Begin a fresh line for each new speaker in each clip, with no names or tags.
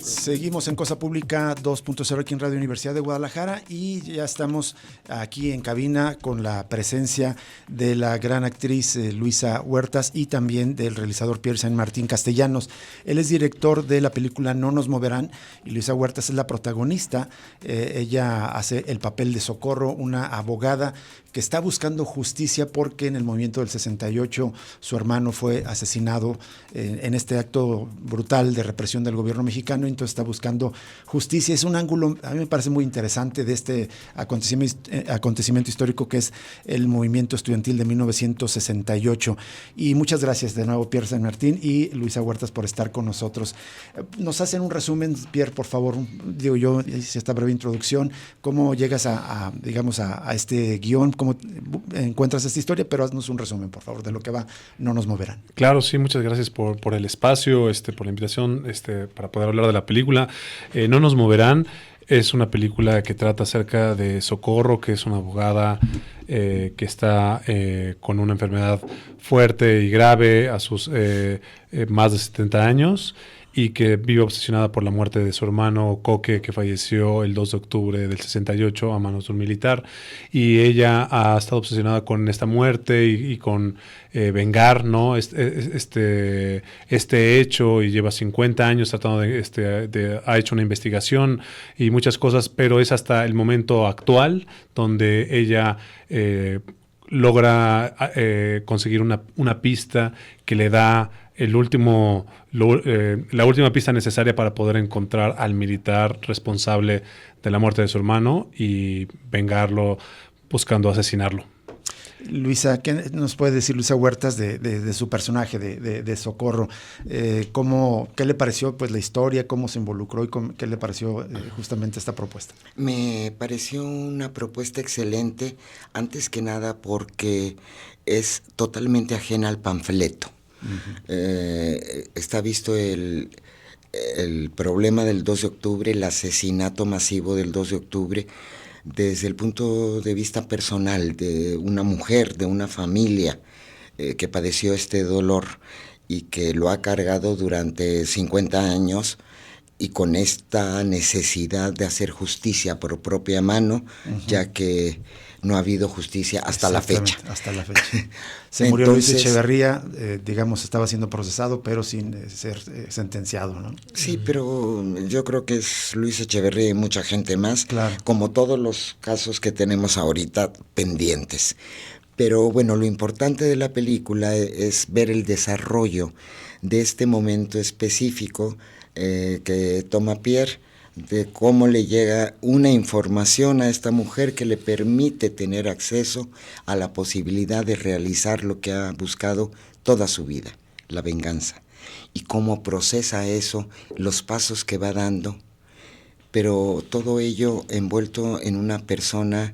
Seguimos en Cosa Pública 2.0 aquí en Radio Universidad de Guadalajara y ya estamos aquí en cabina con la presencia de la gran actriz Luisa Huertas y también del realizador Pierre Saint-Martin Castellanos. Él es director de la película No nos moverán y Luisa Huertas es la protagonista. Ella hace el papel de Socorro, una abogada que está buscando justicia porque en el movimiento del 68 su hermano fue asesinado en este acto brutal de represión del gobierno mexicano, entonces está buscando justicia. Es un ángulo, a mí me parece muy interesante de este acontecimiento histórico que es el movimiento estudiantil de 1968. Y muchas gracias de nuevo, Pierre Saint-Martin y Luisa Huertas, por estar con nosotros. Nos hacen un resumen, Pierre, por favor, digo yo, hice esta breve introducción, cómo llegas a este guión, cómo encuentras esta historia, pero haznos un resumen, por favor, de lo que va No nos moverán.
Claro, sí, muchas gracias por el espacio, por la invitación, para poder hablar de la película. No nos moverán es una película que trata acerca de Socorro, que es una abogada que está con una enfermedad fuerte y grave a sus más de 70 años. Y que vive obsesionada por la muerte de su hermano Coque, que falleció el 2 de octubre del 68 a manos de un militar. Y ella ha estado obsesionada con esta muerte y con vengar, ¿no? este hecho, y lleva 50 años tratando ha hecho una investigación y muchas cosas, pero es hasta el momento actual donde ella logra conseguir una pista que le da la última pista necesaria para poder encontrar al militar responsable de la muerte de su hermano y vengarlo buscando asesinarlo.
Luisa, ¿qué nos puede decir Luisa Huertas de su personaje, de Socorro? ¿Qué le pareció pues la historia, cómo se involucró y qué le pareció justamente esta propuesta?
Me pareció una propuesta excelente, antes que nada porque es totalmente ajena al panfleto. Uh-huh. Está visto el problema del 2 de octubre, el asesinato masivo del 2 de octubre, desde el punto de vista personal de una mujer, de una familia que padeció este dolor y que lo ha cargado durante 50 años y con esta necesidad de hacer justicia por propia mano, uh-huh, ya que no ha habido justicia hasta la fecha.
Hasta la fecha. Se murió Luis Echeverría, estaba siendo procesado, pero sin ser sentenciado, ¿no?
Sí, pero yo creo que es Luis Echeverría y mucha gente más, claro, como todos los casos que tenemos ahorita pendientes. Pero bueno, lo importante de la película es ver el desarrollo de este momento específico que toma Pierre, de cómo le llega una información a esta mujer que le permite tener acceso a la posibilidad de realizar lo que ha buscado toda su vida, la venganza, y cómo procesa eso, los pasos que va dando, pero todo ello envuelto en una persona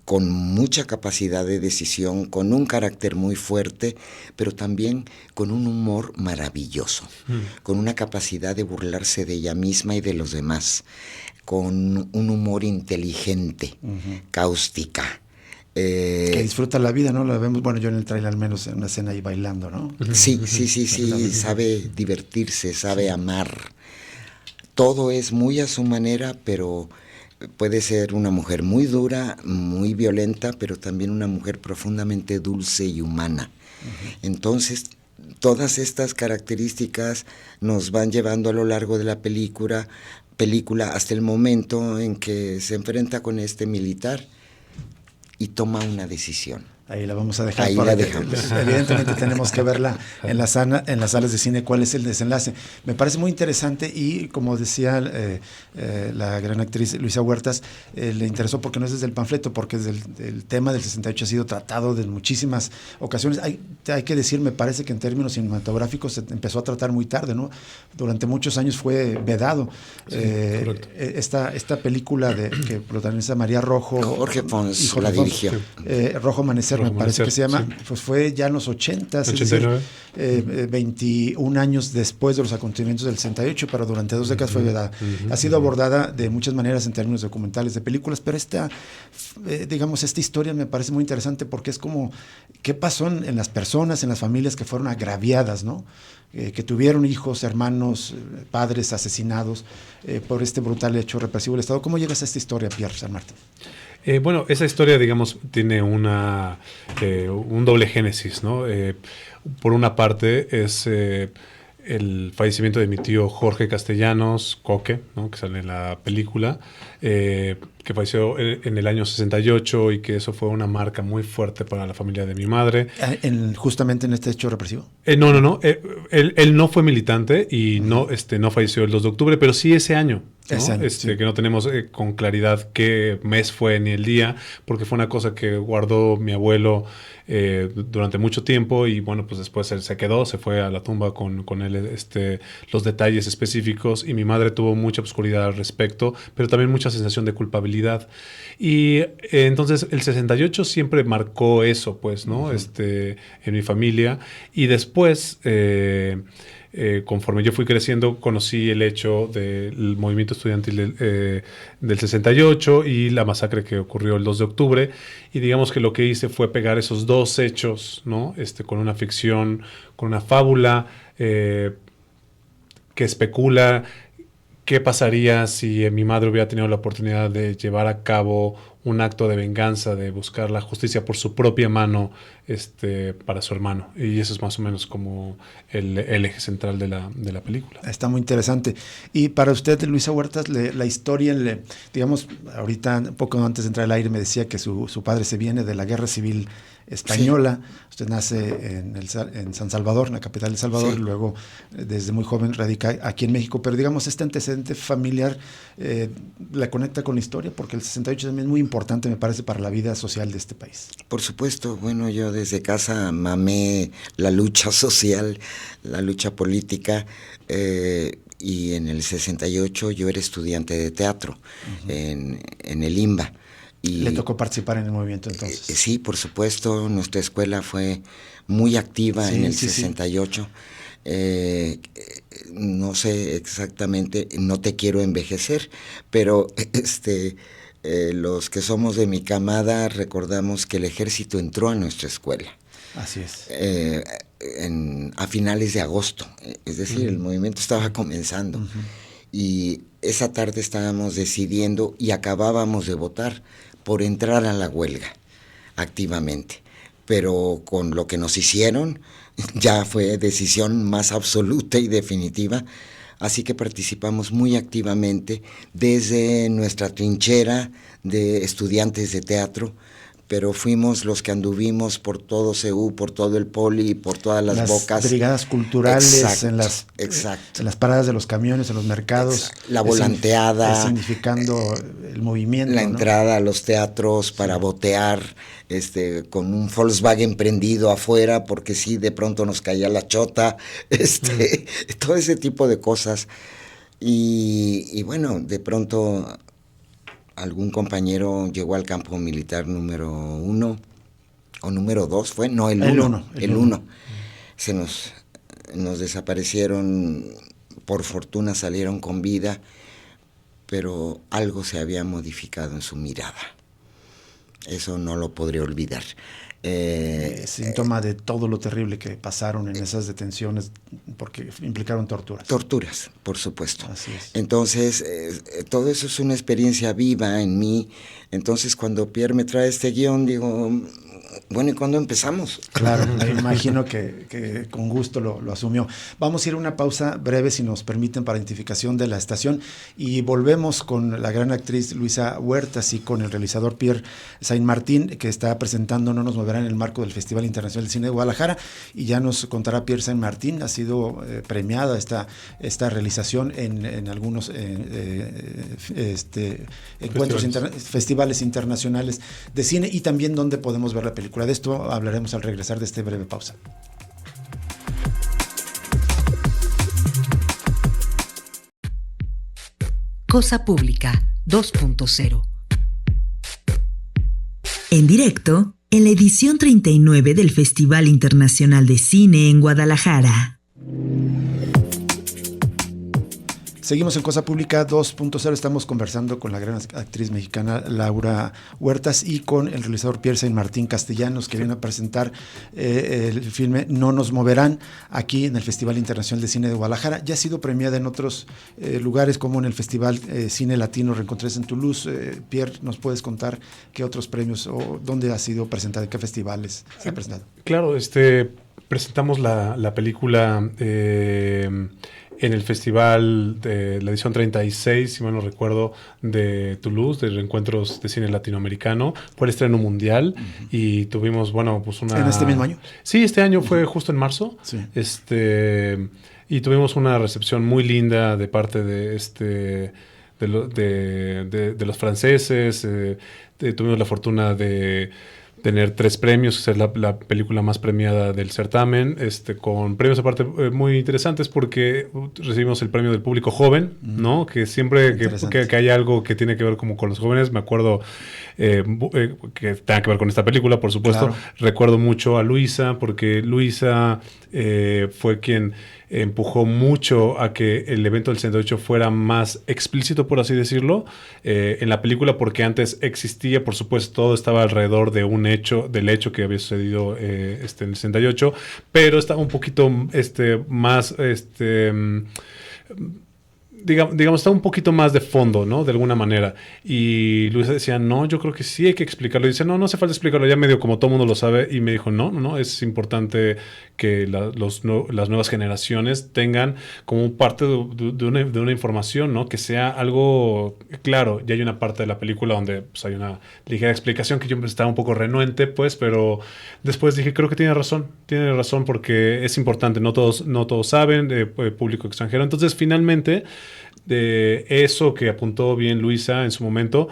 con mucha capacidad de decisión, con un carácter muy fuerte, pero también con un humor maravilloso, con una capacidad de burlarse de ella misma y de los demás, con un humor inteligente, uh-huh, cáustica.
Que disfruta la vida, ¿no? La vemos, bueno, yo en el trailer al menos en una escena ahí bailando, ¿no?
Sí, sabe divertirse, sabe amar. Todo es muy a su manera, pero puede ser una mujer muy dura, muy violenta, pero también una mujer profundamente dulce y humana. Uh-huh. Entonces, todas estas características nos van llevando a lo largo de la película hasta el momento en que se enfrenta con este militar y toma una decisión.
Ahí la vamos a dejar.
Ahí la dejamos.
Evidentemente tenemos que verla en las salas de cine, cuál es el desenlace. Me parece muy interesante y como decía la gran actriz Luisa Huertas, le interesó porque no es desde el panfleto, porque desde el tema del 68 ha sido tratado de muchísimas ocasiones. Hay que decir, me parece que en términos cinematográficos se empezó a tratar muy tarde, ¿no? Durante muchos años fue vedado. Sí, esta película que protagoniza María Rojo.
Jorge Fons la dirigió.
Rojo Amanecer Amanecer, me parece que se llama, sí. Pues fue ya en los 80,
89.
Es decir, 21 años después de los acontecimientos del 68, pero durante 2 décadas fue vedada. Ha sido abordada de muchas maneras en términos documentales, de películas, pero esta historia me parece muy interesante porque es como, ¿qué pasó en las personas, en las familias que fueron agraviadas, ¿no? Que tuvieron hijos, hermanos, padres asesinados por este brutal hecho represivo del Estado? ¿Cómo llegas a esta historia, Pierre Saint Martin?
Bueno, esa historia, digamos, tiene un doble génesis, ¿no? Por una parte es el fallecimiento de mi tío Jorge Castellanos, Coque, ¿no? Que sale en la película, que falleció en el año 68 y que eso fue una marca muy fuerte para la familia de mi madre.
¿Justamente en este hecho represivo?
No. Él no fue militante y no falleció el 2 de octubre, pero sí ese año. ¿No? Sí. Que no tenemos con claridad qué mes fue ni el día, porque fue una cosa que guardó mi abuelo durante mucho tiempo y bueno, pues después él se quedó, se fue a la tumba con él los detalles específicos y mi madre tuvo mucha oscuridad al respecto, pero también mucha sensación de culpabilidad. Y entonces el 68 siempre marcó eso, pues, ¿no? En mi familia. Y después... conforme yo fui creciendo, conocí el hecho del movimiento estudiantil del 68 y la masacre que ocurrió el 2 de octubre. Y digamos que lo que hice fue pegar esos dos hechos, ¿no? Con una ficción, con una fábula que especula qué pasaría si mi madre hubiera tenido la oportunidad de llevar a cabo un acto de venganza, de buscar la justicia por su propia mano para su hermano. Y eso es más o menos como el eje central de la película.
Está muy interesante. Y para usted, Luisa Huertas, la historia, digamos, ahorita, un poco antes de entrar al aire, me decía que su padre se viene de la Guerra Civil Española. Sí. Usted nace en San Salvador, en la capital de El Salvador, sí. Y luego desde muy joven radica aquí en México. Pero digamos, este antecedente familiar la conecta con la historia, porque el 68 también es muy importante, me parece, para la vida social de este país.
Por supuesto. Bueno, yo desde casa mamé la lucha social, la lucha política, y en el 68 yo era estudiante de teatro en el IMBA. Y
¿le tocó participar en el movimiento entonces?
Sí, por supuesto. Nuestra escuela fue muy activa en el 68. Sí. No sé exactamente, no te quiero envejecer, pero los que somos de mi camada recordamos que el ejército entró a nuestra escuela.
Así es.
A finales de agosto, es decir, el movimiento estaba comenzando. Y esa tarde estábamos decidiendo y acabábamos de votar por entrar a la huelga activamente, pero con lo que nos hicieron ya fue decisión más absoluta y definitiva, así que participamos muy activamente desde nuestra trinchera de estudiantes de teatro, pero fuimos los que anduvimos por todo CEU, por todo el Poli, por todas las bocas.
Brigadas culturales,
exacto,
en las paradas de los camiones, en los mercados.
La volanteada.
Significando el movimiento.
La entrada a los teatros para botear, con un Volkswagen prendido afuera, porque sí, de pronto nos caía la chota, todo ese tipo de cosas. Y bueno, de pronto algún compañero llegó al campo militar número 1 o número 2, ¿fue? No, el 1. El 1. Nos desaparecieron, por fortuna salieron con vida, pero algo se había modificado en su mirada. Eso no lo podré olvidar.
Síntoma de todo lo terrible que pasaron en esas detenciones, porque implicaron torturas.
Torturas, por supuesto.
Así es.
Entonces, todo eso es una experiencia viva en mí. Entonces, cuando Pierre me trae este guión, digo, bueno, ¿y cuándo empezamos?
Claro, me imagino que con gusto lo asumió. Vamos a ir a una pausa breve, si nos permiten, para identificación de la estación, y volvemos con la gran actriz Luisa Huertas y con el realizador Pierre Saint Martin, que está presentando No nos moverá en el marco del Festival Internacional de Cine de Guadalajara, y ya nos contará Pierre Saint Martin. Ha sido premiada esta realización en algunos encuentros festivales internacionales de cine, y también donde podemos ver la película. De esto hablaremos al regresar de esta breve pausa.
Cosa Pública 2.0. En directo en la edición 39 del Festival Internacional de Cine en Guadalajara.
Seguimos en Cosa Pública 2.0, estamos conversando con la gran actriz mexicana Laura Huertas y con el realizador Pierre Saint-Martin Castellanos, que viene a presentar el filme No nos moverán aquí en el Festival Internacional de Cine de Guadalajara. Ya ha sido premiada en otros lugares, como en el Festival Cine Latino Reencontrés en Toulouse. Pierre, ¿nos puedes contar qué otros premios o dónde ha sido presentada, en qué festivales se ha presentado?
Claro, presentamos la película en el festival de la edición 36, si mal no recuerdo, de Toulouse, de Reencuentros de Cine Latinoamericano. Fue el estreno mundial y tuvimos, pues una...
¿En este mismo año?
Sí, este año fue justo en marzo.
Sí.
Y tuvimos una recepción muy linda de parte de los franceses. Tuvimos la fortuna de tener 3 premios, ser la película más premiada del certamen, con premios aparte muy interesantes, porque recibimos el premio del público joven, ¿no? Que siempre que hay algo que tiene que ver como con los jóvenes, me acuerdo que tenga que ver con esta película, por supuesto. Claro. Recuerdo mucho a Luisa, porque Luisa fue quien empujó mucho a que el evento del 68 fuera más explícito, por así decirlo, en la película, porque antes existía, por supuesto, todo estaba alrededor de del hecho que había sucedido en el 68, pero estaba un poquito más digamos, está un poquito más de fondo, ¿no? De alguna manera. Y Luisa decía, no, yo creo que sí hay que explicarlo. Y dice, no hace falta explicarlo, ya medio como todo mundo lo sabe. Y me dijo, no, es importante que las nuevas generaciones tengan como parte de una información, ¿no? Que sea algo claro. Y hay una parte de la película donde pues, hay una ligera explicación que yo estaba un poco renuente, pues, pero después dije, creo que tiene razón porque es importante. No todos saben, público extranjero. Entonces, finalmente, de eso que apuntó bien Luisa en su momento,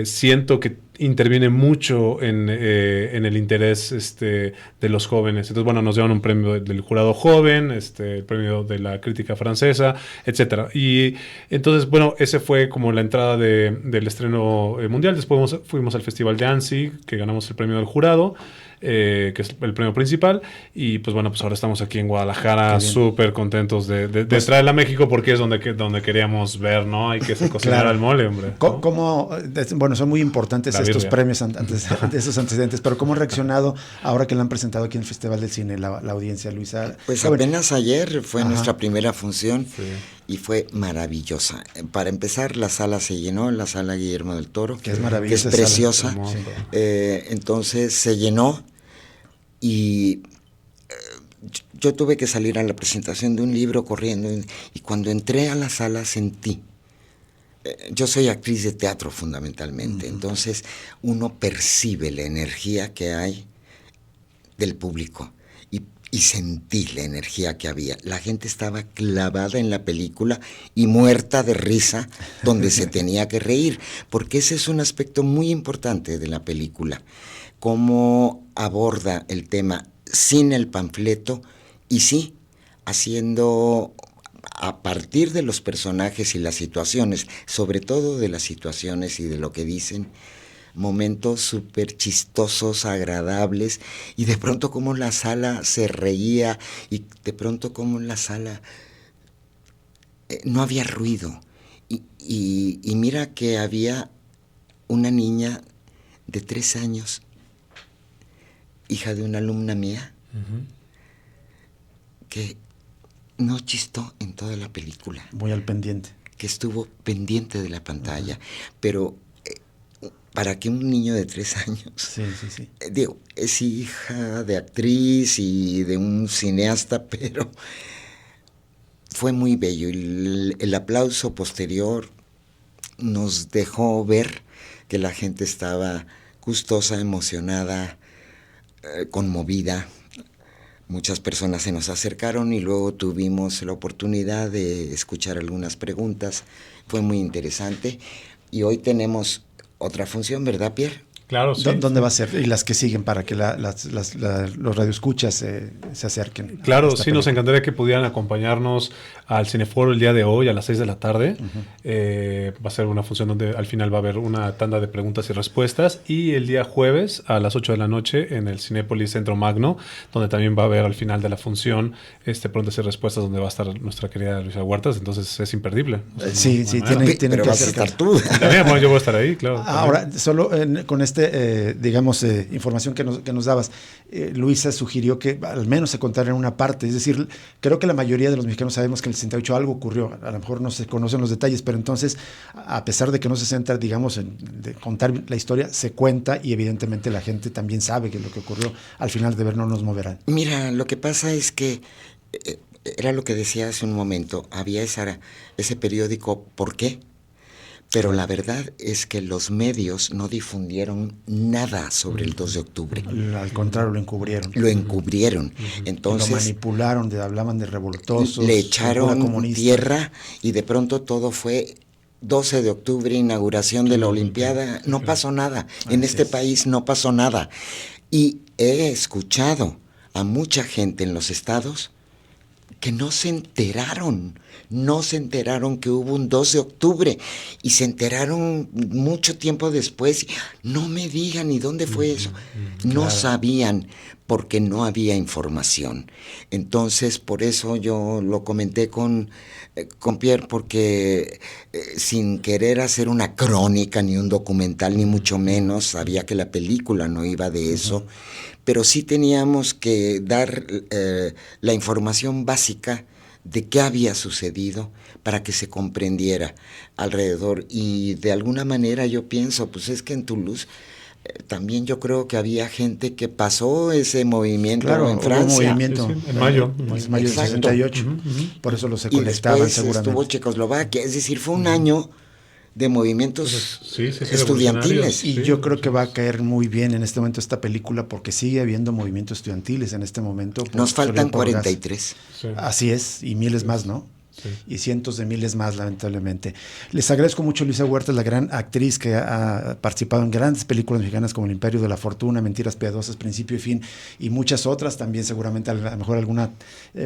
siento que interviene mucho en el interés de los jóvenes. Entonces, nos llevan un premio del jurado joven, el premio de la crítica francesa, etcétera. Y entonces, ese fue como la entrada del estreno mundial. Después fuimos al Festival de Annecy, que ganamos el premio del jurado, que es el premio principal. Y pues ahora estamos aquí en Guadalajara, súper contentos de traerla a México, porque es donde queríamos ver, ¿no? Hay que cocinar claro. Al mole, hombre, ¿no?
¿Cómo, son muy importantes estos premios antes de esos antecedentes, pero cómo ha reaccionado ahora que la han presentado aquí en el Festival del Cine la audiencia, Luisa?
Pues apenas ayer fue nuestra primera función. Sí. Y fue maravillosa. Para empezar, la sala se llenó, la sala Guillermo del Toro,
que es maravillosa,
que es preciosa. Sí. Entonces se llenó y yo tuve que salir a la presentación de un libro corriendo y cuando entré a la sala sentí. Yo soy actriz de teatro fundamentalmente, entonces uno percibe la energía que hay del público. Y sentí la energía que había. La gente estaba clavada en la película y muerta de risa donde se tenía que reír, porque ese es un aspecto muy importante de la película, cómo aborda el tema sin el panfleto y sí, haciendo a partir de los personajes y las situaciones, sobre todo de las situaciones y de lo que dicen, momentos súper chistosos, agradables, y de pronto como la sala se reía, y de pronto como en la sala no había ruido. Y mira que había una niña de 3 años, hija de una alumna mía, que no chistó en toda la película.
Muy al pendiente.
Que estuvo pendiente de la pantalla, pero para que un niño de 3 años,
sí.
Digo, es hija de actriz y de un cineasta, pero fue muy bello. El aplauso posterior nos dejó ver que la gente estaba gustosa, emocionada, conmovida. Muchas personas se nos acercaron y luego tuvimos la oportunidad de escuchar algunas preguntas. Fue muy interesante. Y hoy tenemos otra función, ¿verdad, Pierre?
Claro, sí.
¿Dónde va a ser? Y las que siguen para que los radioescuchas se acerquen.
Claro, sí,
película.
nos encantaría que pudieran acompañarnos al Cineforo el día de hoy a las 6 de la tarde. Va a ser una función donde al final va a haber una tanda de preguntas y respuestas. Y el día jueves a las 8 de la noche en el Cinépolis Centro Magno, donde también va a haber al final de la función preguntas y respuestas, donde va a estar nuestra querida Luisa Huertas. Entonces es imperdible.
Sí, tienen
pero
que
vas a estar tú.
También, bueno, yo voy a estar ahí, claro.
Ahora, solo con información que nos dabas, Luisa sugirió que al menos se contara en una parte. Es decir, creo que la mayoría de los mexicanos sabemos que en el 68 algo ocurrió. A lo mejor no se conocen los detalles, pero entonces, a pesar de que no se centra, digamos, de contar la historia, se cuenta y evidentemente la gente también sabe que lo que ocurrió al final de ver No nos moverán.
Mira, lo que pasa es que era lo que decía hace un momento, había ese periódico ¿Por qué? Pero la verdad es que los medios no difundieron nada sobre el 2 de octubre.
Al contrario, lo encubrieron.
Lo encubrieron. Entonces,
lo manipularon, hablaban de revoltosos.
Le echaron tierra y de pronto todo fue 12 de octubre, inauguración de la Olimpiada. No pasó nada. En este país no pasó nada. Y he escuchado a mucha gente en los estados que no se enteraron que hubo un 2 de octubre y se enteraron mucho tiempo después. No me digan, ¿y dónde fue eso? No sabían, porque no había información. Entonces, por eso yo lo comenté con Pierre, porque sin querer hacer una crónica, ni un documental, ni mucho menos, sabía que la película no iba de eso, pero sí teníamos que dar la información básica de qué había sucedido para que se comprendiera alrededor. Y de alguna manera yo pienso, pues es que en Toulouse también yo creo que había gente que pasó ese movimiento en Francia.
Hubo movimiento
en mayo.
En mayo del 68. Por eso los se conectaban
y después
seguramente.
estuvo Checoslovaquia, es decir, fue un año de movimientos estudiantiles.
Y yo creo que va a caer muy bien en este momento esta película, porque sigue habiendo movimientos estudiantiles en este momento.
Nos faltan 43.
Sí. Así es, y miles más, ¿no? Sí. Y cientos de miles más, lamentablemente. Les agradezco mucho a Luisa Huertas, la gran actriz que ha participado en grandes películas mexicanas como El Imperio de la Fortuna, Mentiras Piadosas, Principio y Fin, y muchas otras. También seguramente a lo mejor algún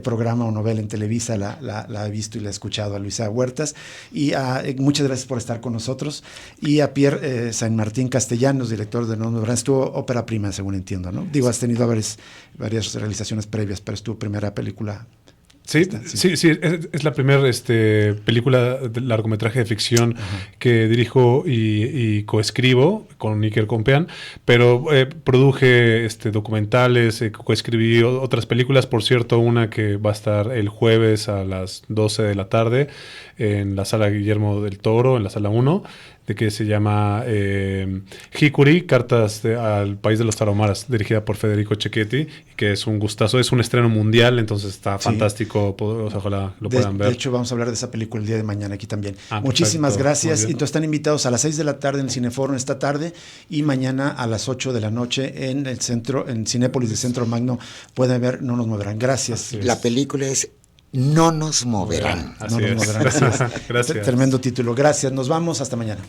programa o novela en Televisa la ha visto y la ha escuchado a Luisa Huertas. Y muchas gracias por estar con nosotros. Y a Pierre San Martín Castellanos, director de No Moverán, estuvo ópera prima, según entiendo, ¿no? Digo, has tenido varias realizaciones previas, pero es tu primera película.
Sí, es la primera película de largometraje de ficción que dirijo y coescribo con Iker Compeán, pero produje documentales, coescribí otras películas, por cierto, una que va a estar el jueves a las 12 de la tarde en la sala Guillermo del Toro, en la sala 1, que se llama Hikuri, Cartas al País de los Tarahumaras, dirigida por Federico Cecchetti, que es un gustazo, es un estreno mundial, entonces está fantástico, ojalá lo puedan ver.
De hecho, vamos a hablar de esa película el día de mañana aquí también. Muchísimas
perfecto,
gracias. Entonces están invitados a las 6 de la tarde en el Cineforo esta tarde, y mañana a las 8 de la noche en el centro, en Cinépolis de Centro Magno, pueden ver No nos moverán. Gracias.
La película es No nos moverán.
No nos moverán. Gracias. Tremendo título. Gracias. Nos vamos. Hasta mañana.